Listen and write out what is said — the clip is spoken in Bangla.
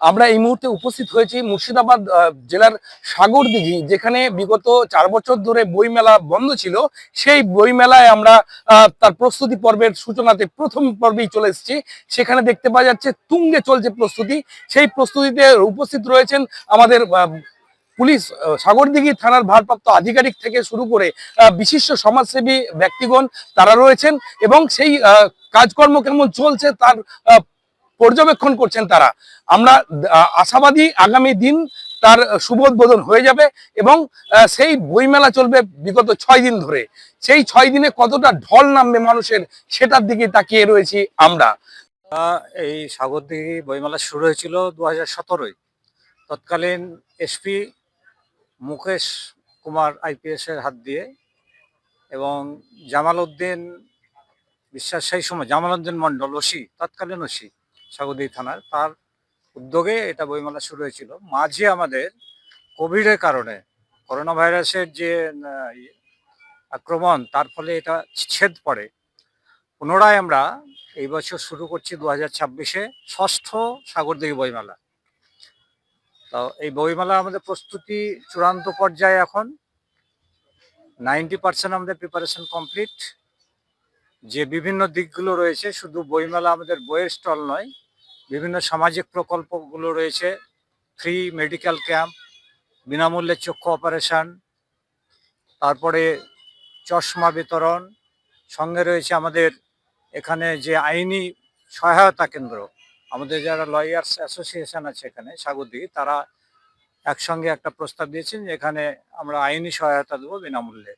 আমরা এই মুহূর্তে উপস্থিত হয়েছি মুর্শিদাবাদ জেলার সাগরদিঘি, যেখানে বিগত 4 বছর ধরে বইমেলা বন্ধ ছিল। সেই বইমেলায় আমরা তার প্রস্তুতি পর্বের সূচনাতে প্রথম পর্বেই চলে এসেছি। সেখানে দেখতে পাওয়া যাচ্ছে তুঙ্গে চলছে প্রস্তুতি। সেই প্রস্তুতিতে উপস্থিত রয়েছেন আমাদের পুলিশ, সাগরদিঘি থানার ভারপ্রাপ্ত আধিকারিক থেকে শুরু করে বিশিষ্ট সমাজসেবী ব্যক্তিগণ তারা রয়েছেন, এবং সেই কাজকর্ম কেমন চলছে তার পর্যবেক্ষণ করছেন তারা। আমরা আশাবাদী আগামী দিন তার শুভোদ্বোধন হয়ে যাবে, এবং সেই বইমেলা চলবে বিগত 6 দিন ধরে। সেই 6 দিনে কতটা ঢল নামবে মানুষের, সেটার দিকে তাকিয়ে রয়েছি আমরা। এই সাগরদিঘি বইমেলা শুরু হয়েছিল 2017-য়। তৎকালীন এসপি মুকেশ কুমার আইপিএস এর হাত দিয়ে, এবং জামাল উদ্দিন বিশ্বাস, সেই সময় জামাল উদ্দিন মন্ডল ওসি, তৎকালীন ওসি সাগরদিঘি থানার, তার উদ্যোগে এটা বইমেলা শুরু হয়েছিল। মাঝে আমাদের কোভিডের কারণে, করোনা ভাইরাসের যে আক্রমণ, তার ফলে এটা ছেদ পড়ে। পুনরায় আমরা এই বছর শুরু করছি 2026-এ 6ষ্ঠ সাগরদিঘি বইমেলা। তো এই বইমেলা আমাদের প্রস্তুতি চূড়ান্ত পর্যায়ে। এখন 90% আমাদের প্রিপারেশন কমপ্লিট। যে বিভিন্ন দিকগুলো রয়েছে, শুধু বইমেলা আমাদের বইয়ের স্টল নয়, বিভিন্ন সামাজিক প্রকল্পগুলো রয়েছে। ফ্রি মেডিকেল ক্যাম্প, বিনামূল্যে চক্ষু অপারেশন, তারপরে চশমা বিতরণ, সঙ্গে রয়েছে আমাদের এখানে যে আইনি সহায়তা কেন্দ্র। আমাদের যারা লয়ার্স অ্যাসোসিয়েশন আছে এখানে সাগরদিঘি, তারা একসঙ্গে একটা প্রস্তাব দিয়েছেন যে এখানে আমরা আইনি সহায়তা দেবো বিনামূল্যে।